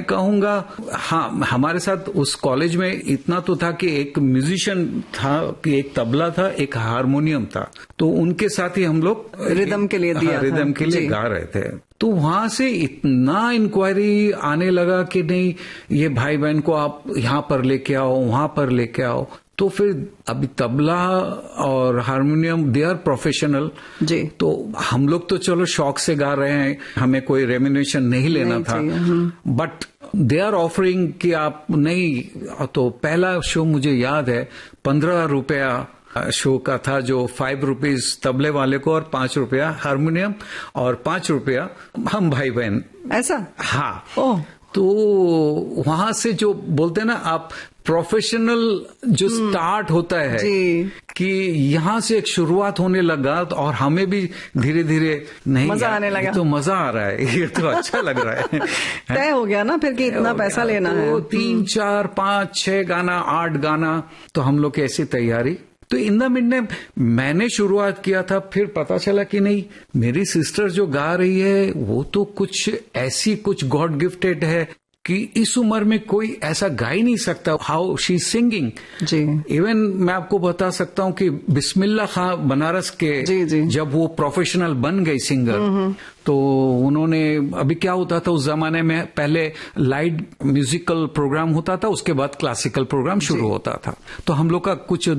कहूंगा हाँ, हमारे साथ उस कॉलेज में इतना तो था कि एक म्यूजिशियन था, कि एक तबला था, एक हारमोनियम था, तो उनके साथ ही हम लोग रिदम के लिए दिया रिदम के लिए गा रहे थे। तो वहां से इतना इंक्वायरी आने लगा कि नहीं, ये भाई बहन को आप यहाँ पर लेके आओ, वहां पर लेके आओ। तो फिर अभी तबला और हारमोनियम दे आर प्रोफेशनल जी, तो हम लोग तो चलो शौक से गा रहे हैं, हमें कोई रेम्यूनरेशन नहीं लेना था, बट दे आर ऑफरिंग कि आप नहीं। तो पहला शो मुझे याद है 15 रुपया शो का था, जो 5 रुपीज तबले वाले को और 5 रुपया हारमोनियम और 5 रुपया हम भाई बहन, ऐसा। हाँ, तो वहां से जो बोलते हैं ना आप, प्रोफेशनल जो स्टार्ट होता है कि यहाँ से एक शुरुआत होने लगा, और हमें भी धीरे धीरे नहीं मजा आने लगा, तो मजा आ रहा है, ये तो अच्छा लग रहा है। तय हो गया ना फिर कि इतना पैसा लेना है, तो 3, 4, 5, 6 गाना, 8 गाना, तो हम लोग की ऐसी तैयारी। तो इन द मिड मैंने शुरुआत किया था, फिर पता चला कि नहीं, मेरी सिस्टर जो गा रही है वो तो कुछ ऐसी, कुछ गॉड गिफ्टेड है कि इस उम्र में कोई ऐसा गा ही नहीं सकता, हाउ शी सिंगिंग जी। इवन मैं आपको बता सकता हूँ कि बिस्मिल्लाह खां बनारस के जी। जब वो प्रोफेशनल बन गई सिंगर, तो उन्होंने, अभी क्या होता था उस जमाने में, पहले लाइट म्यूजिकल प्रोग्राम होता था, उसके बाद क्लासिकल प्रोग्राम शुरू होता था। तो हम लोग का कुछ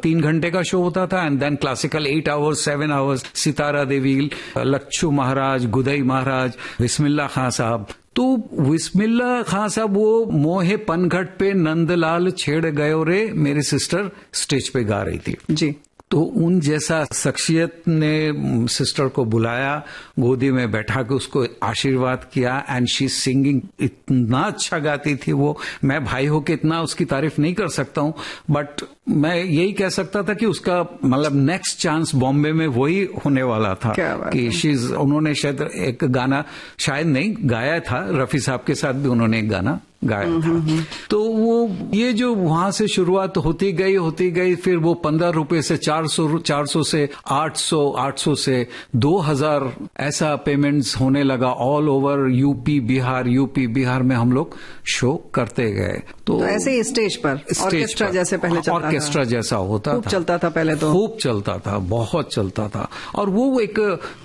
3 घंटे का शो होता था, and then classical 8 hours, 7 hours, Sitara Devi, Lachhu Maharaj, Gudai Maharaj, Bismillah Khan Sahab. तो बिस्मिल्लाह खां साहब वो मोहे पनघट पे नंदलाल छेड़ गयो रे, मेरी सिस्टर स्टेज पे गा रही थी जी। तो उन जैसा शख्सियत ने सिस्टर को बुलाया, गोदी में बैठा के उसको आशीर्वाद किया, एंड शी सिंगिंग, इतना अच्छा गाती थी वो। मैं भाई हो के इतना उसकी तारीफ नहीं कर सकता हूँ, बट मैं यही कह सकता था कि उसका मतलब नेक्स्ट चांस बॉम्बे में वही होने वाला था कि उन्होंने शायद एक गाना, शायद नहीं गाया था, रफी साहब के साथ भी उन्होंने एक गाना गाया था। तो वो ये जो वहां से शुरुआत होती गई, फिर वो 15 रुपए से 400 से 800, 800 से 2000 ऐसा पेमेंट्स होने लगा ऑल ओवर यूपी बिहार में हम लोग शो करते गए। तो ऐसे ही स्टेज पर ऑर्केस्ट्रा जैसे पहले चलता था, ऑर्केस्ट्रा जैसा होता था, खूब चलता था पहले, तो खूब चलता था, बहुत चलता था। और वो एक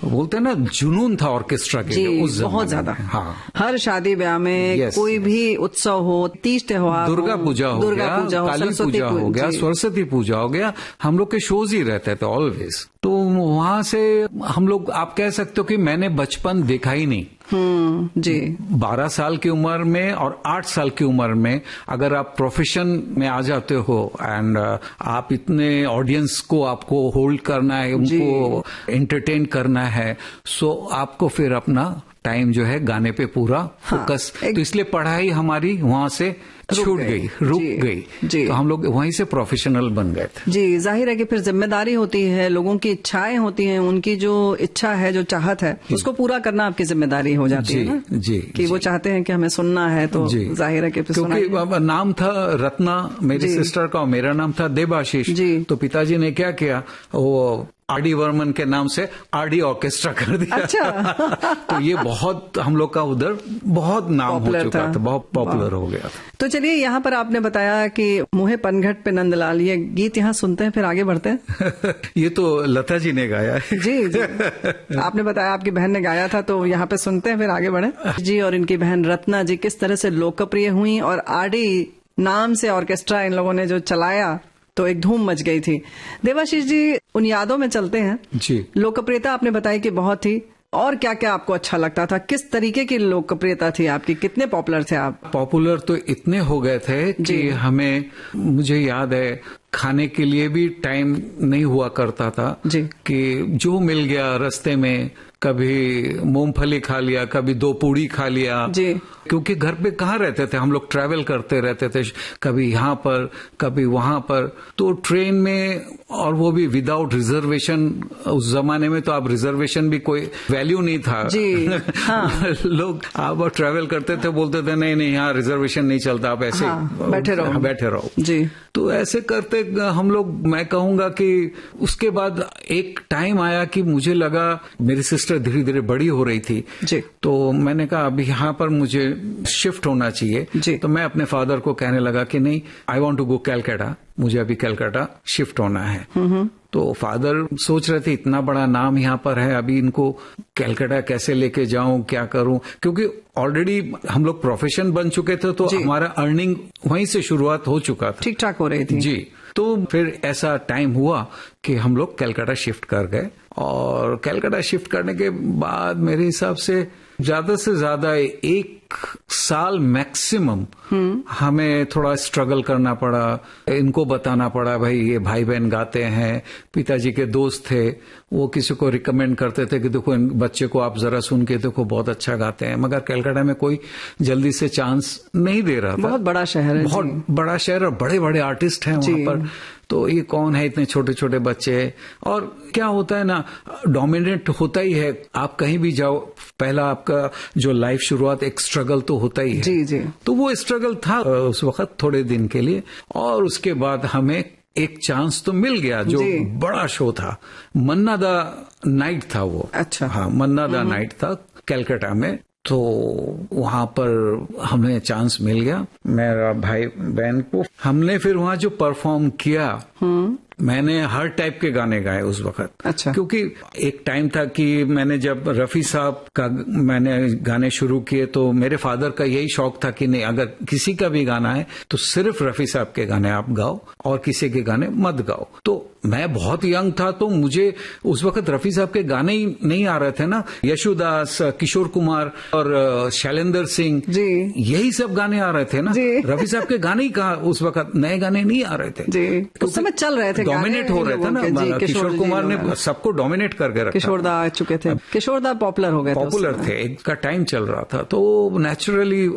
बोलते हैं ना जुनून था ऑर्केस्ट्रा के लिए उस जमाने, बहुत ज्यादा। हाँ, हर शादी ब्याह में कोई भी उत्सव हो, तीज त्योहार, दुर्गा पूजा हो गया, काली पूजा हो गया, सरस्वती पूजा हो गया, हम लोग के शोज ही रहते थे ऑलवेज। तो वहां से हम लोग, आप कह सकते हो कि मैंने बचपन देखा ही नहीं जी। 12 साल की उम्र में और 8 साल की उम्र में अगर आप प्रोफेशन में आ जाते हो, एंड आप इतने ऑडियंस को आपको होल्ड करना है, उनको एंटरटेन करना है, सो आपको फिर अपना टाइम जो है गाने पे पूरा फोकस, तो इसलिए पढ़ाई हमारी वहां से छूट गई, रुक गई, तो हम लोग वहीं से प्रोफेशनल बन गए थे जी। जाहिर है कि फिर जिम्मेदारी होती है, लोगों की इच्छाएं होती हैं, उनकी जो इच्छा है, जो चाहत है, उसको पूरा करना आपकी जिम्मेदारी हो जाती है ना जी, कि वो चाहते हैं कि हमें सुनना है, तो जाहिर है कि क्योंकि नाम था रत्ना मेरी सिस्टर का और मेरा नाम था देबाशीष, तो पिताजी ने क्या किया, वो आरडी वर्मन के नाम से आरडी ऑर्केस्ट्रा कर दिया। अच्छा। तो ये बहुत हम लोग का उधर बहुत नाम हो चुका था, बहुत पॉपुलर हो गया था। तो चलिए, यहाँ पर आपने बताया कि मोहे पनघट पे नंदलाल, ये गीत यहाँ सुनते हैं, फिर आगे बढ़ते हैं। ये तो लता जी ने गाया है जी। आपने बताया आपकी बहन ने गाया था, तो यहाँ पे सुनते हैं, फिर आगे बढ़े जी। और इनकी बहन रत्ना जी किस तरह से लोकप्रिय हुई, और आरडी नाम से ऑर्केस्ट्रा इन लोगों ने जो चलाया, तो एक धूम मच गई थी। देवाशीष जी, उन यादों में चलते हैं जी। लोकप्रियता आपने बताई कि बहुत थी, और क्या क्या आपको अच्छा लगता था, किस तरीके की लोकप्रियता थी आपकी, कितने पॉपुलर थे आप? पॉपुलर तो इतने हो गए थे कि हमें, मुझे याद है, खाने के लिए भी टाइम नहीं हुआ करता था जी, कि जो मिल गया रास्ते में, कभी मूंगफली खा लिया, कभी 2 पूड़ी खा लिया जी, क्योंकि घर पे कहाँ रहते थे हम लोग, ट्रैवल करते रहते थे, कभी यहाँ पर कभी वहां पर। तो ट्रेन में और वो भी विदाउट रिजर्वेशन। उस जमाने में तो अब रिजर्वेशन भी कोई वैल्यू नहीं था जी। हाँ। लोग आप ट्रैवल करते थे, बोलते थे नहीं नहीं यहाँ रिजर्वेशन नहीं चलता, आप ऐसे बैठे रहो जी। तो ऐसे करते हम लोग, मैं कहूंगा कि उसके बाद एक टाइम आया कि मुझे लगा मेरी सिस्टर धीरे धीरे बड़ी हो रही थी जी। तो मैंने कहा अभी यहाँ पर मुझे शिफ्ट होना चाहिए जी। तो मैं अपने फादर को कहने लगा कि नहीं, I want to go Calcutta, मुझे अभी कैलकाटा शिफ्ट होना है। तो फादर सोच रहे थे इतना बड़ा नाम यहाँ पर है, अभी इनको कैलकाटा कैसे लेके जाऊं, क्या करूं, क्योंकि ऑलरेडी हम लोग प्रोफेशन बन चुके थे तो हमारा अर्निंग वहीं से शुरुआत हो चुका था, ठीक ठाक हो रही थी जी। तो फिर ऐसा टाइम हुआ कि हम लोग कैलकाटा शिफ्ट कर गए, और कैलकाटा शिफ्ट करने के बाद मेरे हिसाब से ज्यादा से ज्यादा 1 साल मैक्सिमम हमें थोड़ा स्ट्रगल करना पड़ा। इनको बताना पड़ा भाई ये भाई बहन गाते हैं, पिताजी के दोस्त थे वो किसी को रिकमेंड करते थे कि देखो इन बच्चे को आप जरा सुन के देखो बहुत अच्छा गाते हैं, मगर कैलकाटा में कोई जल्दी से चांस नहीं दे रहा था। बहुत बड़ा शहर है, बहुत बड़ा शहर और बड़े बड़े आर्टिस्ट हैं वहां पर, तो ये कौन है इतने छोटे छोटे बच्चे। और क्या होता है ना, डोमिनेट होता ही है, आप कहीं भी जाओ पहला आपका जो लाइफ शुरुआत एक स्ट्रगल तो होता ही है जी जी। तो वो स्ट्रगल था उस वक्त थोड़े दिन के लिए, और उसके बाद हमें एक चांस तो मिल गया जो बड़ा शो था, मन्ना दा नाइट था वो। अच्छा। हाँ, मन्ना दा नाइट था कैलकाटा में, तो वहां पर हमें चांस मिल गया मेरा भाई बहन को। हमने फिर वहां जो परफॉर्म किया, मैंने हर टाइप के गाने गाए उस वक्त। अच्छा। क्योंकि एक टाइम था कि मैंने जब रफी साहब का मैंने गाने शुरू किए तो मेरे फादर का यही शौक था कि नहीं, अगर किसी का भी गाना है तो सिर्फ रफी साहब के गाने आप गाओ और किसी के गाने मत गाओ। तो मैं बहुत यंग था तो मुझे उस वक्त रफी साहब के गाने ही नहीं आ रहे थे ना, यशुदास, किशोर कुमार और शैलेंद्र सिंह जी, यही सब गाने आ रहे थे ना। रफी साहब के गाने ही कहा, उस वक्त नए गाने नहीं आ रहे थे जी, उस समय चल रहे थे, डोमिनेट हो रहे थे ना। किशोर कुमार ने सबको डोमिनेट करके रखा, किशोरदा आ चुके थे, किशोरदा पॉपुलर हो गए, पॉपुलर थे, इनका टाइम चल रहा था। तो नेचुरली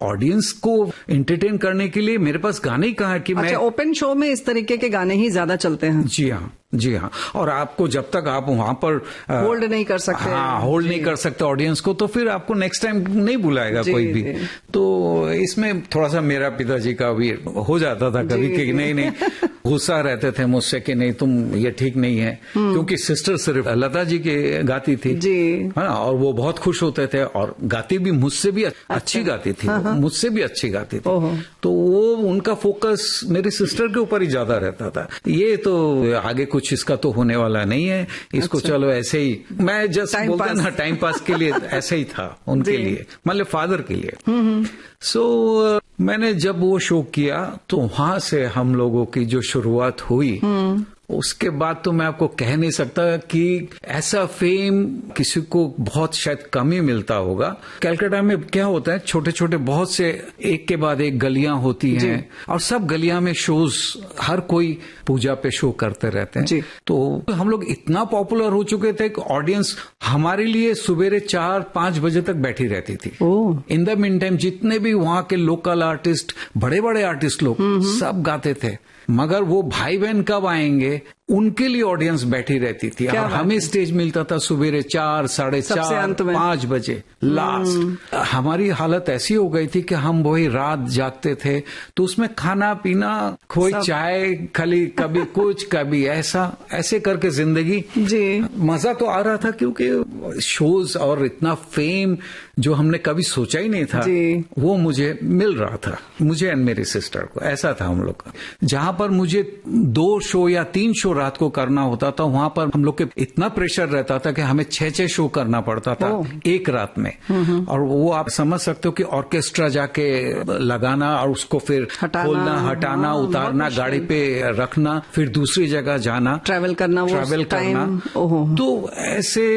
ऑडियंस को एंटरटेन करने के लिए मेरे पास गाने ही कहा कि मैं ओपन शो में इस तरीके के गाने ही ज्यादा चलते हैं। जी हाँ, जी हाँ। और आपको जब तक आप वहां पर होल्ड नहीं कर सकते, हाँ, होल्ड नहीं कर सकते ऑडियंस को, तो फिर आपको नेक्स्ट टाइम नहीं बुलाएगा कोई भी। तो इसमें थोड़ा सा मेरा पिताजी का भी हो जाता था कभी कि नहीं गुस्सा रहते थे मुझसे कि नहीं तुम ये ठीक नहीं है, क्योंकि सिस्टर सिर्फ लता जी के गाती थी है ना, और वो बहुत खुश होते थे, और गाती भी मुझसे भी अच्छी गाती थी, मुझसे भी अच्छी गाती थी। तो वो उनका फोकस मेरी सिस्टर के ऊपर ही ज्यादा रहता था, ये तो आगे कुछ इसका तो होने वाला नहीं है, इसको चलो ऐसे ही, मैं जस्ट बोलता ना टाइम पास के लिए ऐसे ही था उनके लिए, मतलब फादर के लिए। सो मैंने जब वो शो किया तो वहां से हम लोगों की जो शुरुआत हुई, उसके बाद तो मैं आपको कह नहीं सकता कि ऐसा फेम किसी को बहुत शायद कम ही मिलता होगा। कैलकाटा में क्या होता है, छोटे छोटे बहुत से एक के बाद एक गलियां होती हैं, और सब गलियां में शोज, हर कोई पूजा पे शो करते रहते हैं। तो हम लोग इतना पॉपुलर हो चुके थे कि ऑडियंस हमारे लिए सुबेरे 4-5 बजे तक बैठी रहती थी। इन द मीन टाइम जितने भी वहां के लोकल आर्टिस्ट, बड़े बड़े आर्टिस्ट लोग सब गाते थे, मगर वो भाई बहन कब आएंगे उनके लिए ऑडियंस बैठी रहती थी। और हमें स्टेज मिलता था सुबेरे 4, 4:30, 5 बजे लास्ट। हमारी हालत ऐसी हो गई थी कि हम वही रात जागते थे, तो उसमें खाना पीना, कोई चाय खाली, कभी कुछ कभी ऐसे करके जिंदगी जी। मजा तो आ रहा था क्योंकि शोज और इतना फेम जो हमने कभी सोचा ही नहीं था वो मुझे मिल रहा था, मुझे एंड मेरी सिस्टर को। ऐसा था हम लोग का। जहां पर मुझे 2 शो या 3 शो रात को करना होता था, वहां पर हम लोग के इतना प्रेशर रहता था कि हमें 6 शो करना पड़ता था एक रात में। और वो आप समझ सकते हो कि ऑर्केस्ट्रा जाके लगाना और उसको फिर खोलना, हटाना, उतारना, गाड़ी पे रखना, फिर दूसरी जगह जाना, ट्रैवल करना। तो ऐसे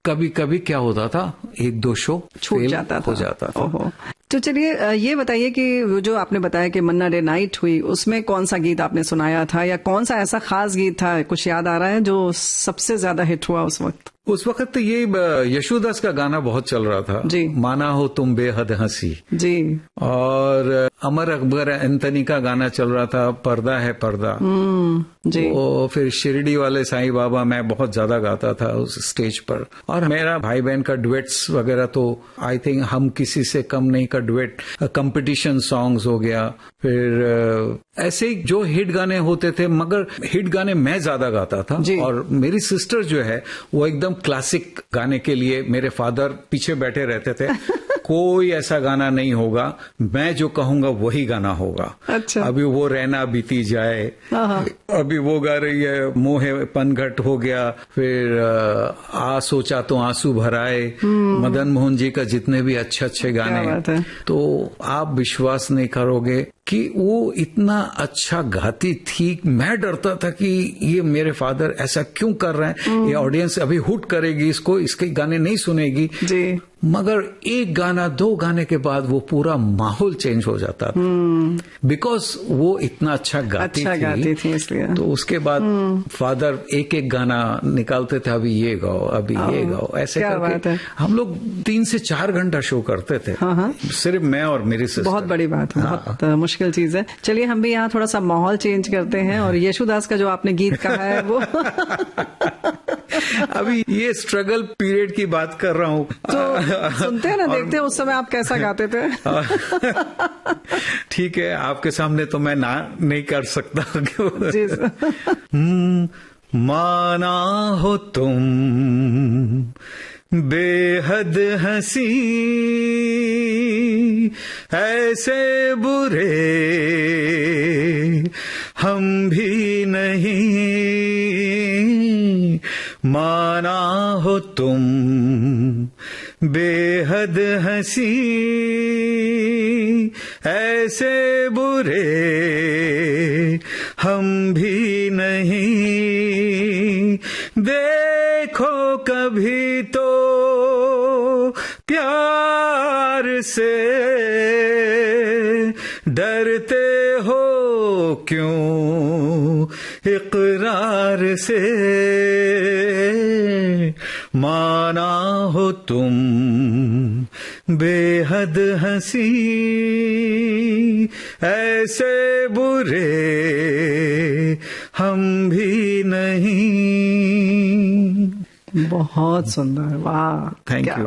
कभी कभी क्या होता था, 1-2 शो छूट जाता था। तो चलिए ये बताइए कि जो आपने बताया कि मन्ना डे नाइट हुई, उसमें कौन सा गीत आपने सुनाया था, या कौन सा ऐसा खास गीत था, कुछ याद आ रहा है जो सबसे ज्यादा हिट हुआ उस वक्त? उस वक्त तो ये यशोदास का गाना बहुत चल रहा था जी। माना हो तुम बेहद हंसी जी। और अमर अकबर एंथनी का गाना चल रहा था पर्दा है पर्दा। जी। वो फिर शिरडी वाले साईं बाबा मैं बहुत ज्यादा गाता था उस स्टेज पर। और मेरा भाई बहन का डुएट्स वगैरह तो आई थिंक हम किसी से कम नहीं का डुएट कंपटीशन सॉन्ग्स हो गया। फिर ऐसे ही जो हिट गाने होते थे, मगर हिट गाने मैं ज्यादा गाता था। और मेरी सिस्टर जो है वो एकदम क्लासिक गाने के लिए मेरे फादर पीछे बैठे रहते थे। कोई ऐसा गाना नहीं होगा, मैं जो कहूंगा वही गाना होगा। अच्छा। अभी वो रहना बीती जाए, अभी वो गा रही है मोहे पनघट हो गया, फिर आ सोचा तो आंसू भराए, मदन मोहन जी का जितने भी अच्छे अच्छे गाने, तो आप विश्वास नहीं करोगे कि वो इतना अच्छा गाती थी। मैं डरता था कि ये मेरे फादर ऐसा क्यों कर रहे हैं, ये ऑडियंस अभी हुट करेगी इसको, इसके गाने नहीं सुनेगी जी। मगर एक गाना दो गाने के बाद वो पूरा माहौल चेंज हो जाता था, बिकॉज वो इतना अच्छा गाती थी इसलिए। तो उसके बाद फादर एक एक गाना निकालते थे, अभी ये गाओ, अभी ये गाओ, ऐसे करके हम लोग 3 से 4 घंटा शो करते थे। सिर्फ मैं और मेरी सिस्टर। बहुत बड़ी बात है, बहुत मुश्किल चीज है। चलिए हम भी यहाँ थोड़ा सा माहौल चेंज करते हैं और यशुदास का जो आपने गीत कहा है वो अभी ये स्ट्रगल पीरियड की बात कर रहा हूँ, तो सुनते हैं ना, देखते हैं उस समय आप कैसा गाते थे। ठीक है, आपके सामने तो मैं ना नहीं कर सकता। माना हो तुम बेहद हंसी, ऐसे बुरे हम भी नहीं, माना हो तुम बेहद हंसी, ऐसे बुरे हम भी नहीं, देखो कभी तो प्यार से डरते हो क्यों इकरार से, माना हो तुम बेहद हंसी, ऐसे बुरे हम भी नहीं। बहुत सुंदर, वाह, थैंक यू,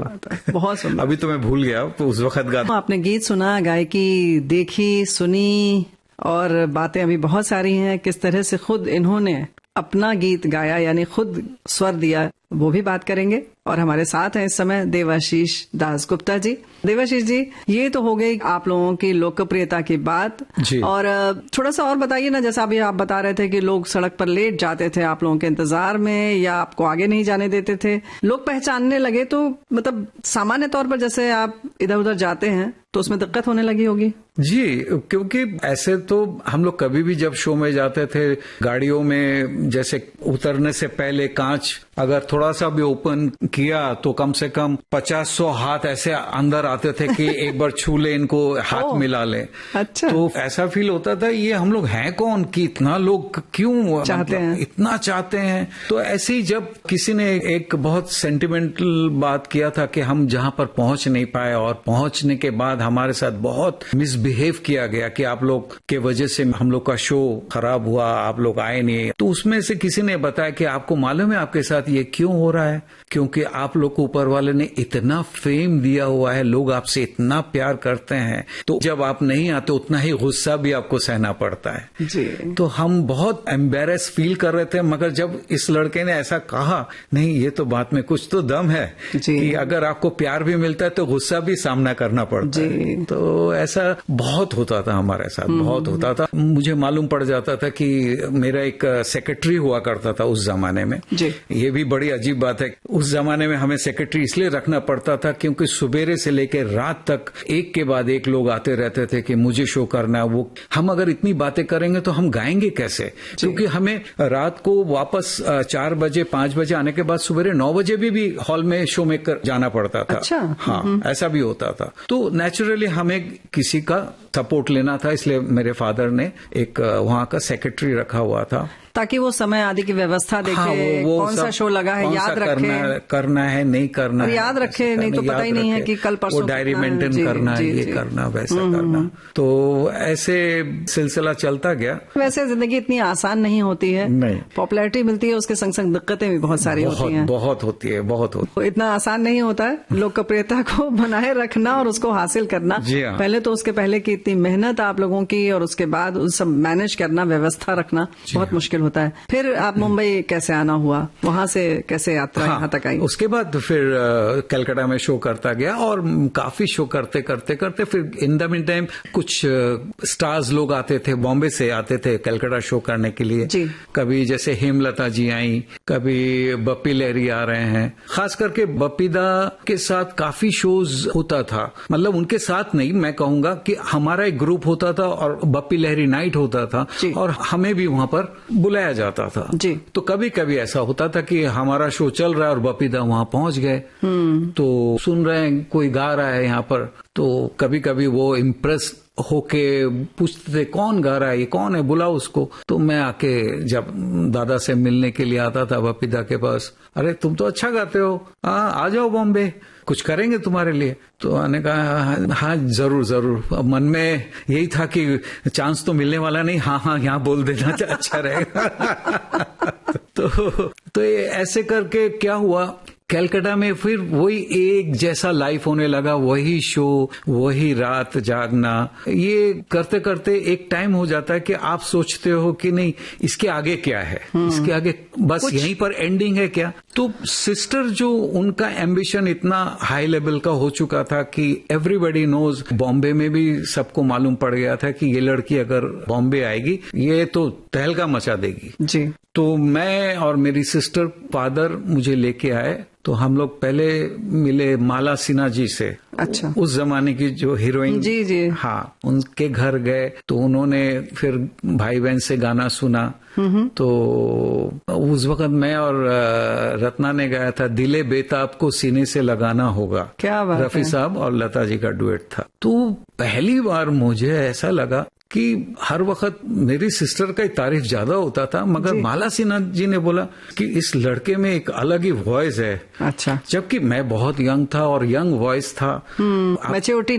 बहुत सुंदर। अभी तो मैं भूल गया, तो उस वक्त गाता। आपने गीत सुना, गायकी देखी, सुनी, और बातें अभी बहुत सारी हैं। किस तरह से खुद इन्होंने अपना गीत गाया, यानी खुद स्वर दिया, वो भी बात करेंगे। और हमारे साथ हैं इस समय देवाशीष दास गुप्ता जी। देवाशीष जी, ये तो हो गई आप लोगों की लोकप्रियता की बात जी। और थोड़ा सा और बताइए ना, जैसा अभी आप बता रहे थे कि लोग सड़क पर लेट जाते थे आप लोगों के इंतजार में, या आपको आगे नहीं जाने देते थे, लोग पहचानने लगे, तो मतलब सामान्य तौर पर जैसे आप इधर उधर जाते हैं तो उसमें दिक्कत होने लगी होगी जी। क्योंकि ऐसे तो हम लोग कभी भी जब शो में जाते थे, गाड़ियों में जैसे उतरने से पहले कांच अगर थोड़ा सा भी ओपन किया तो कम से कम 50-100 हाथ ऐसे अंदर आते थे कि एक बार छू ले इनको, हाथ मिला ले। अच्छा। तो ऐसा फील होता था ये हम लोग हैं कौन कि इतना लोग क्यों चाहते हैं, इतना चाहते हैं। तो ऐसे ही जब किसी ने एक बहुत सेंटिमेंटल बात किया था कि हम जहां पर पहुंच नहीं पाए और पहुंचने के बाद हमारे साथ बहुत मिसबिहेव किया गया कि आप लोग के वजह से हम लोग का शो खराब हुआ, आप लोग आए नहीं। तो उसमें से किसी ने बताया कि आपको मालूम है आपके साथ ये क्यों हो रहा है, क्योंकि आप लोग को ऊपर वाले ने इतना फेम दिया हुआ है, लोग आपसे इतना प्यार करते हैं, तो जब आप नहीं आते उतना ही गुस्सा भी आपको सहना पड़ता है जी। तो हम बहुत एम्बेरस फील कर रहे थे, मगर जब इस लड़के ने ऐसा कहा, नहीं ये तो बात में कुछ तो दम है कि अगर आपको प्यार भी मिलता है तो गुस्सा भी सामना करना पड़ता है। तो ऐसा बहुत होता था हमारे साथ, बहुत होता था। मुझे मालूम पड़ जाता था कि मेरा एक सेक्रेटरी हुआ करता था उस जमाने में। ये भी बड़ी अजीब बात है, उस जमाने जमाने में हमें सेक्रेटरी इसलिए रखना पड़ता था क्योंकि सुबेरे से लेकर रात तक एक के बाद एक लोग आते रहते थे कि मुझे शो करना, वो हम अगर इतनी बातें करेंगे तो हम गाएंगे कैसे, क्योंकि हमें रात को वापस 4 बजे 5 बजे आने के बाद सुबेरे 9 बजे भी हॉल में शो में जाना पड़ता था। अच्छा। हाँ, ऐसा भी होता था। तो नेचुरली हमें किसी का सपोर्ट लेना था, इसलिए मेरे फादर ने एक वहां का सेक्रेटरी रखा हुआ था ताकि वो समय आदि की व्यवस्था देखे। हाँ, वो कौन सा शो लगा है याद रखे, करना है नहीं करना है, याद रखे, नहीं तो पता ही नहीं है कि कल परसों वो डायरी मेंटेन करना है, ये करना वैसा करना। तो ऐसे सिलसिला चलता गया। वैसे जिंदगी इतनी आसान नहीं होती है, नहीं, पॉपुलैरिटी मिलती है, उसके संग संग दिक्कतें भी बहुत सारी होती हैं। बहुत होती है, बहुत होती है। इतना आसान नहीं होता है लोकप्रियता को बनाए रखना और उसको हासिल करना। पहले तो उसके पहले की इतनी मेहनत आप लोगों की, और उसके बाद उस सब मैनेज करना, व्यवस्था रखना बहुत मुश्किल होता है। फिर आप मुंबई कैसे आना हुआ, वहां से कैसे यात्रा यहाँ तक आई? उसके बाद फिर कलकत्ता में शो करता गया और काफी शो करते करते करते फिर इन द मीन टाइम कुछ स्टार्स लोग आते थे, बॉम्बे से आते थे कलकत्ता शो करने के लिए। कभी जैसे हेमलता जी आई, कभी बप्पी लहरी आ रहे हैं। खास करके बप्पी दा के साथ काफी शोज होता था, मतलब उनके साथ नहीं, मैं कहूंगा कि हमारा एक ग्रुप होता था और बप्पी लहरी नाइट होता था और हमें भी वहां पर बुलाया जाता था जी। तो कभी कभी ऐसा होता था कि हमारा शो चल रहा है और बप्पी दा वहां पहुंच गए, तो सुन रहे हैं कोई गा रहा है यहाँ पर, तो कभी कभी वो इम्प्रेस होके पूछते थे कौन गा रहा है, ये कौन है, बुलाओ उसको। तो मैं आके जब दादा से मिलने के लिए आता था बप्पी दा के पास, अरे तुम तो अच्छा गाते हो, आ जाओ बॉम्बे, कुछ करेंगे तुम्हारे लिए। तो मैंने कहा हाँ जरूर जरूर। अब मन में यही था कि चांस तो मिलने वाला नहीं, हाँ यहाँ बोल देना अच्छा रहेगा। तो ये ऐसे करके क्या हुआ, कलकत्ता में फिर वही एक जैसा लाइफ होने लगा, वही शो, वही रात जागना। ये करते करते एक टाइम हो जाता है कि आप सोचते हो कि नहीं इसके आगे क्या है, इसके आगे बस यहीं पर एंडिंग है क्या। तो सिस्टर जो उनका एम्बिशन इतना हाई लेवल का हो चुका था कि एवरीबॉडी नोज, बॉम्बे में भी सबको मालूम पड़ गया था कि ये लड़की अगर बॉम्बे आएगी ये तो तहलका मचा देगी जी। तो मैं और मेरी सिस्टर फादर मुझे लेके आए, तो हम लोग पहले मिले माला सिन्हा जी से। अच्छा। उस जमाने की जो हीरोइन जी जी। हाँ, उनके घर गए तो उन्होंने फिर भाई बहन से गाना सुना। तो उस वक्त मैं और रत्ना ने गाया था दिले बेताब को सीने से लगाना होगा। क्या बात है। रफी साहब और लता जी का डुएट था। तो पहली बार मुझे ऐसा लगा कि हर वक्त मेरी सिस्टर का ही तारीफ ज्यादा होता था, मगर माला सिन्हा जी ने बोला कि इस लड़के में एक अलग ही वॉइस है। अच्छा। जबकि मैं बहुत यंग था और यंग वॉइस था, मैच्योरिटी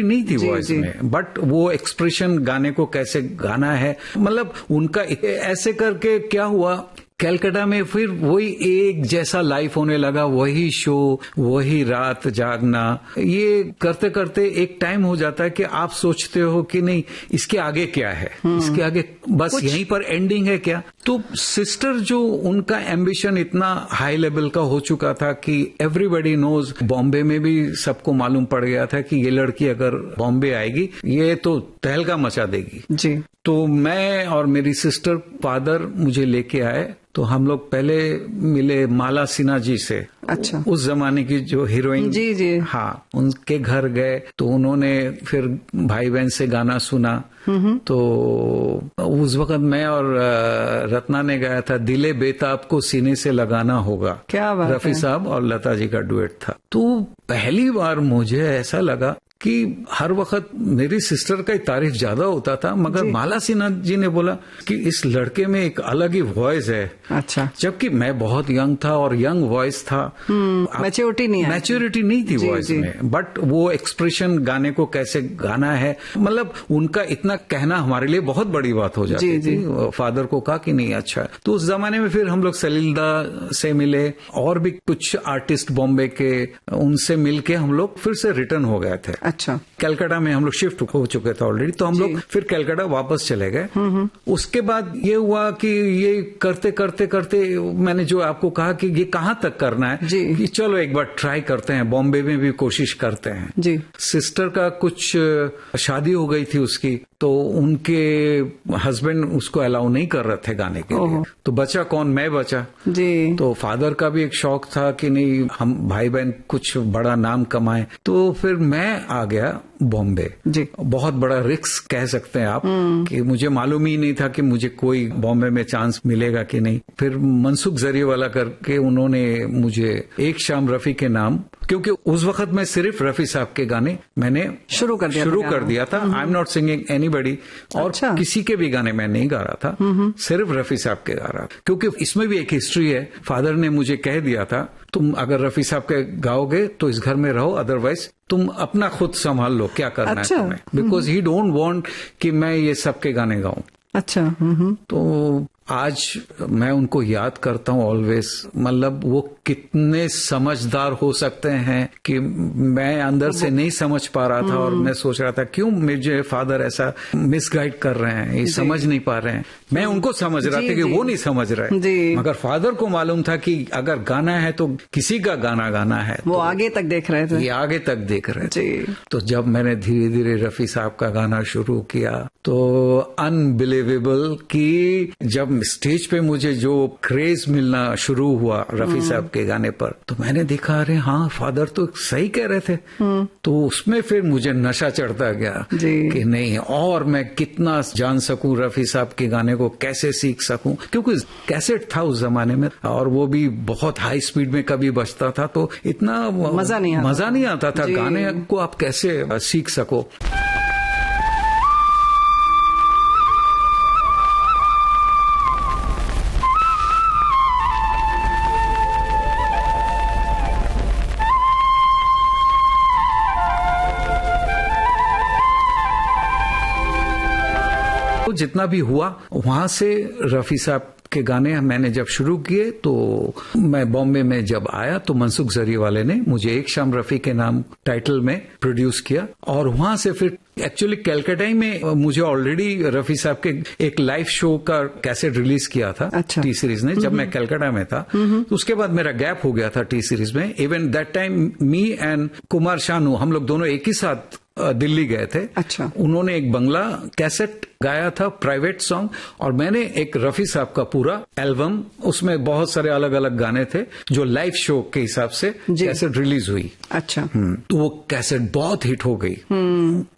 नहीं थी वॉइस में, बट वो एक्सप्रेशन गाने को कैसे गाना है, मतलब उनका ऐसे करके क्या हुआ, कलकत्ता में फिर वही एक जैसा लाइफ होने लगा, वही शो, वही रात जागना। ये करते करते एक टाइम हो जाता है कि आप सोचते हो कि नहीं इसके आगे क्या है, इसके आगे बस यहीं पर एंडिंग है क्या। तो सिस्टर जो उनका एम्बिशन इतना हाई लेवल का हो चुका था कि एवरीबॉडी नोज, बॉम्बे में भी सबको मालूम पड़ गया था कि ये लड़की अगर बॉम्बे आएगी ये तो तहलका मचा देगी जी। तो मैं और मेरी सिस्टर फादर मुझे लेके आए, तो हम लोग पहले मिले माला सिन्हा जी से। अच्छा। उस जमाने की जो हीरोइन जी जी। हाँ, उनके घर गए तो उन्होंने फिर भाई बहन से गाना सुना। तो उस वक्त मैं और रत्ना ने गाया था दिले बेताब को सीने से लगाना होगा। क्या बात है। रफी साहब और लता जी का डुएट था। तो पहली बार मुझे ऐसा लगा कि हर वक्त मेरी सिस्टर का ही तारीफ ज्यादा होता था, मगर माला सिन्हा जी ने बोला कि इस लड़के में एक अलग ही वॉइस है। अच्छा। जबकि मैं बहुत यंग था और यंग वॉइस था, मैच्योरिटी नहीं थी वॉइस में, बट वो एक्सप्रेशन गाने को कैसे गाना है, मतलब उनका इतना कहना हमारे लिए बहुत बड़ी बात हो जाती थी। फादर को कहा कि नहीं अच्छा। तो उस जमाने में फिर हम लोग सलीलदा से मिले और भी कुछ आर्टिस्ट बॉम्बे के, उनसे मिलके हम लोग फिर से रिटर्न हो गए थे। अच्छा। कलकत्ता में हम लोग शिफ्ट हो चुके थे ऑलरेडी, तो हम लोग फिर कलकत्ता वापस चले गए। उसके बाद ये हुआ कि ये करते करते करते मैंने जो आपको कहा कि ये कहाँ तक करना है, कि चलो एक बार ट्राई करते हैं, बॉम्बे में भी कोशिश करते हैं जी। सिस्टर का कुछ शादी हो गई थी उसकी, तो उनके हस्बैंड उसको अलाउ नहीं कर रहे थे गाने के लिए, तो बचा कौन, मैं बचा जी। तो फादर का भी एक शौक था कि नहीं हम भाई बहन कुछ बड़ा नाम कमाएं, तो फिर मैं आ गया बॉम्बे जी। बहुत बड़ा रिस्क कह सकते हैं आप कि मुझे मालूम ही नहीं था कि मुझे कोई बॉम्बे में चांस मिलेगा कि नहीं। फिर मनसुख जरिएवाला करके उन्होंने मुझे एक शाम रफी के नाम, क्योंकि उस वक्त मैं सिर्फ रफी साहब के गाने मैंने शुरू कर दिया था। I am not singing anybody, और अच्छा। किसी के भी गाने मैं नहीं गा रहा था, सिर्फ रफी साहब के गा रहा था। क्योंकि इसमें भी एक हिस्ट्री है, फादर ने मुझे कह दिया था तुम अगर रफी साहब के गाओगे तो इस घर में रहो, अदरवाइज तुम अपना खुद संभाल लो क्या करना है तुम्हें, बिकॉज ही डोंट वांट कि मैं ये सबके गाने गाऊं। अच्छा। तो आज मैं उनको याद करता हूँ ऑलवेज, मतलब वो कितने समझदार हो सकते हैं कि मैं अंदर से नहीं समझ पा रहा था, और मैं सोच रहा था क्यों मुझे फादर ऐसा मिसगाइड कर रहे हैं, ये समझ नहीं पा रहे हैं। मैं उनको समझ रहा था कि वो नहीं समझ रहे, मगर फादर को मालूम था कि अगर गाना है तो किसी का गाना गाना है, वो तो आगे तक देख रहे थे, ये आगे तक देख रहे थे। तो जब मैंने धीरे धीरे रफी साहब का गाना शुरू किया तो अनबिलीवेबल कि जब स्टेज पे मुझे जो क्रेज मिलना शुरू हुआ रफी साहब के गाने पर, तो मैंने देखा अरे हाँ फादर तो सही कह रहे थे। तो उसमें फिर मुझे नशा चढ़ता गया कि नहीं और मैं कितना जान सकूं रफी साहब के गाने को, कैसे सीख सकूं, क्योंकि कैसेट था उस जमाने में और वो भी बहुत हाई स्पीड में कभी बजता था, तो इतना मजा नहीं आता था गाने को आप कैसे सीख सको। जितना भी हुआ वहां से रफी साहब के गाने मैंने जब शुरू किए, तो मैं बॉम्बे में जब आया तो मनसुख जरिएवाले ने मुझे एक शाम रफी के नाम टाइटल में प्रोड्यूस किया, और वहां से फिर एक्चुअली कैलकाटा में मुझे ऑलरेडी रफी साहब के एक लाइव शो का कैसेट रिलीज किया था। अच्छा। टी सीरीज ने, जब मैं कैलकाटा में था, तो उसके बाद मेरा गैप हो गया था टी सीरीज में। Even that time me and Kumar Sanu हम लोग दोनों एक ही साथ दिल्ली गए थे। अच्छा। उन्होंने एक बंगला कैसेट गाया था, प्राइवेट सॉन्ग, और मैंने एक रफी साहब का पूरा एल्बम, उसमें बहुत सारे अलग अलग गाने थे जो लाइव शो के हिसाब से कैसेट रिलीज हुई। अच्छा। तो वो कैसेट बहुत हिट हो गई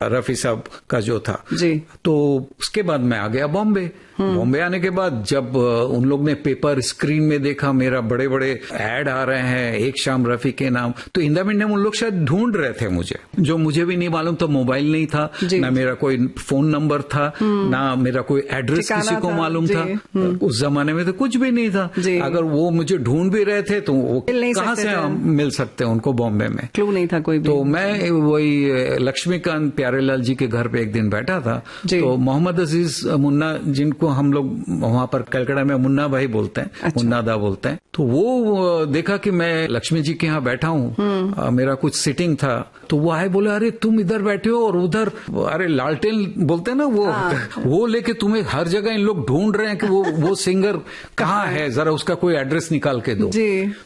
रफी साहब का जो था जी। तो उसके बाद मैं आ गया बॉम्बे। बॉम्बे आने के बाद जब उन लोग ने पेपर स्क्रीन में देखा मेरा, बड़े बड़े एड आ रहे हैं एक शाम रफी के नाम, तो इन द मीडियम उन लोग शायद ढूंढ रहे थे मुझे, जो मुझे भी नहीं मालूम था, मोबाइल नहीं था, ना मेरा कोई फोन नंबर था, ना मेरा कोई एड्रेस किसी को मालूम था। उस जमाने में तो कुछ भी नहीं था। अगर वो मुझे ढूंढ भी रहे थे तो वो कहाँ से मिल सकते हैं उनको बॉम्बे में, क्लू नहीं था कोई भी। तो मैं वही लक्ष्मीकांत प्यारेलाल जी के घर पे एक दिन बैठा था, तो मोहम्मद अजीज मुन्ना, जिनको हम लोग वहां पर कलकत्ता में मुन्ना भाई बोलते हैं, अच्छा। मुन्ना दा बोलते हैं, तो वो देखा कि मैं लक्ष्मी जी के यहाँ बैठा हूँ, मेरा कुछ सिटिंग था, तो वो आए, बोले अरे तुम इधर बैठे हो और उधर, अरे लालटेन बोलते हैं ना वो लेके तुम्हें हर जगह इन लोग ढूंढ रहे हैं कि वो सिंगर कहाँ है, जरा उसका कोई एड्रेस निकाल के दो।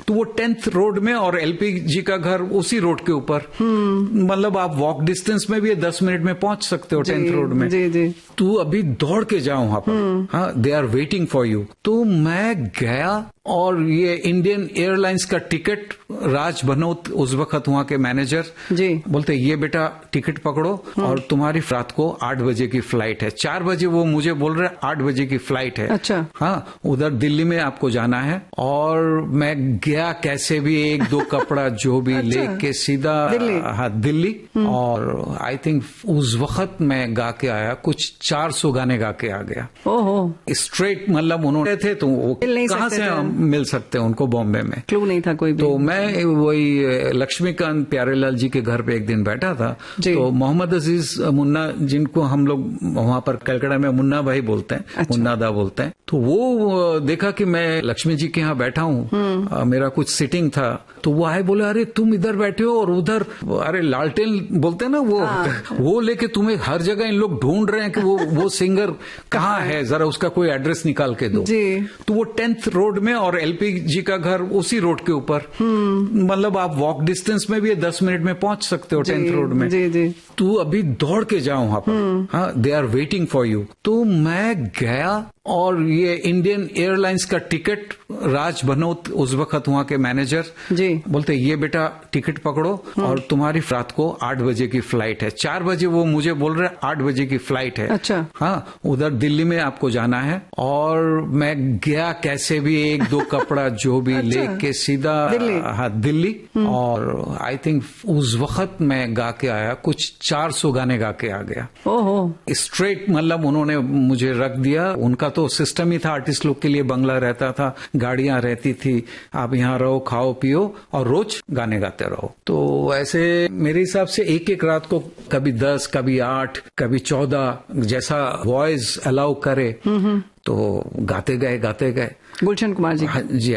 तो वो 10th रोड में, और एलपी जी का घर उसी रोड के ऊपर, मतलब आप वॉक डिस्टेंस में भी 10 मिनट में पहुंच सकते हो 10th रोड में। तू अभी दौड़ के जाओ वहां पर, हाँ, they are waiting for you. तो मैं गया, और ये इंडियन एयरलाइंस का टिकट, राज भनोत उस वक्त वहां के मैनेजर बोलते ये बेटा टिकट पकड़ो और तुम्हारी रात को 8 बजे की फ्लाइट है। 4 बजे वो मुझे बोल रहे 8 बजे की फ्लाइट है। अच्छा। हाँ, उधर दिल्ली में आपको जाना है। और मैं गया कैसे भी, 1-2 कपड़ा जो भी अच्छा। लेके सीधा दिल्ली। और आई थिंक उस वक्त मैं गा के आया, कुछ 400 गाने गा के आ गया। ओहो। स्ट्रेट, मतलब उन्होंने थे तो वो कहाँ से मिल सकते हैं उनको बॉम्बे में, क्लू नहीं था कोई भी। तो मैं वही लक्ष्मीकांत प्यारेलाल जी के घर पे एक दिन बैठा था, तो मोहम्मद अजीज मुन्ना, जिनको हम लोग वहां पर कलकत्ता में मुन्ना भाई बोलते हैं, अच्छा। मुन्ना दा बोलते हैं, तो वो देखा कि मैं लक्ष्मी जी के यहाँ बैठा हूँ, मेरा कुछ सिटिंग था, तो वो आए, बोले अरे तुम इधर बैठे हो और उधर, अरे लालटेन बोलते हैं ना वो लेके तुम्हें हर जगह इन लोग ढूंढ रहे हैं कि वो सिंगर कहाँ है, जरा उसका कोई एड्रेस निकाल के दो जी। तो वो 10th रोड में और LPG का घर उसी रोड के ऊपर, मतलब आप वॉक डिस्टेंस में भी 10 मिनट में पहुंच सकते हो 10th रोड में। जी जी। तू अभी दौड़ के जाओ वहां पर, हाँ, they are waiting for you. तो मैं गया और ये इंडियन एयरलाइंस का टिकट, राज भनोत उस वक्त वहां के मैनेजर जी बोलते ये बेटा टिकट पकड़ो और तुम्हारी रात को 8 बजे की फ्लाइट है। 4 बजे वो मुझे बोल रहे 8 बजे की फ्लाइट है। अच्छा। हाँ, उधर दिल्ली में आपको जाना है। और मैं गया कैसे भी 1-2 कपड़ा जो भी अच्छा। लेके सीधा दिल्ली। और आई थिंक उस वक्त मैं गा के आया, कुछ 400 गाने गा के आ गया। ओहो। स्ट्रेट, मतलब उन्होंने मुझे रख दिया। उनका तो सिस्टम ही था, आर्टिस्ट लोग के लिए बंगला रहता था, गाड़ियां रहती थी, आप यहाँ रहो, खाओ पियो और रोज गाने गाते रहो। तो ऐसे मेरे हिसाब से एक रात को कभी 10, कभी 8, कभी 14, जैसा वॉइस अलाउ करे तो गाते गए। गुलशन कुमार जी। हाँ जी,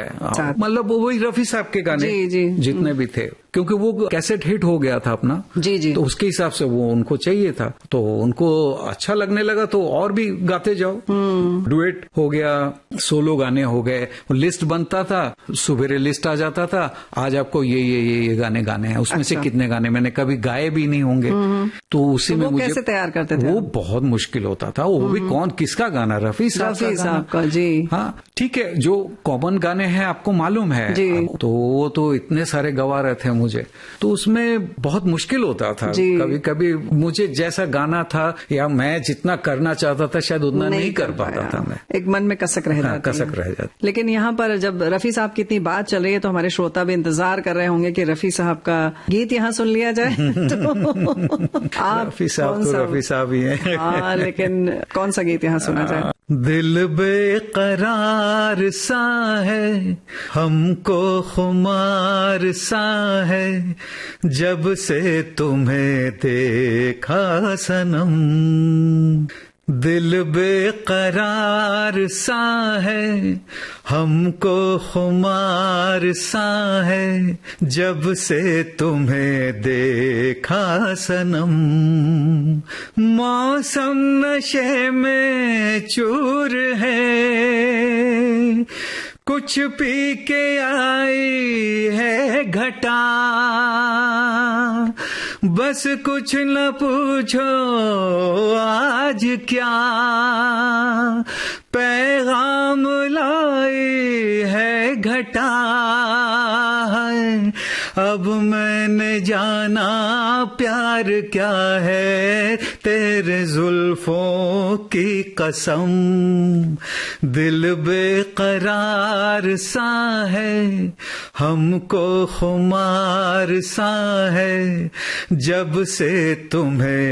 मतलब वही रफी साहब के गाने जी, जी। जितने भी थे, क्योंकि वो कैसेट हिट हो गया था अपना। जी जी। तो उसके हिसाब से वो उनको चाहिए था, तो उनको अच्छा लगने लगा तो और भी गाते जाओ। डुएट हो गया, सोलो गाने हो गए, लिस्ट बनता था, सुबेरे लिस्ट आ जाता था, आज आपको ये गाने गाने हैं। उसमें से कितने गाने मैंने कभी गाए भी नहीं होंगे, तो उसी में मुझे कैसे तैयार करते थे? वो बहुत मुश्किल होता था। वो भी कौन, किसका गाना? रफी साहब का। जी हाँ, ठीक है, जो कॉमन गाने हैं आपको मालूम है, तो वो तो इतने सारे गवा रहे थे मुझे, तो उसमें बहुत मुश्किल होता था। कभी कभी मुझे जैसा गाना था या मैं जितना करना चाहता था शायद उतना नहीं कर पाता था। मैं एक मन में कसक रह जाती। लेकिन यहाँ पर जब रफी साहब की इतनी बात चल रही है तो हमारे श्रोता भी इंतजार कर रहे होंगे कि रफी साहब का गीत यहाँ सुन लिया जाए। रफी साहब ही है। लेकिन कौन सा गीत यहाँ सुना जाए? दिल बेकरार सा है, हमको खुमार सा है, जब से तुम्हें देखा सनम। दिल बेकरार सा है, हमको खुमार सा है, जब से तुम्हें देखा सनम। मौसम नशे में चूर है, कुछ पी के आई है घटा, बस कुछ न पूछो आज क्या पैगाम लाई है घटा। अब मैंने जाना प्यार क्या है, तेरे जुल्फों की कसम। दिल बेकरार सा है, हमको खुमार सा है, जब से तुम्हें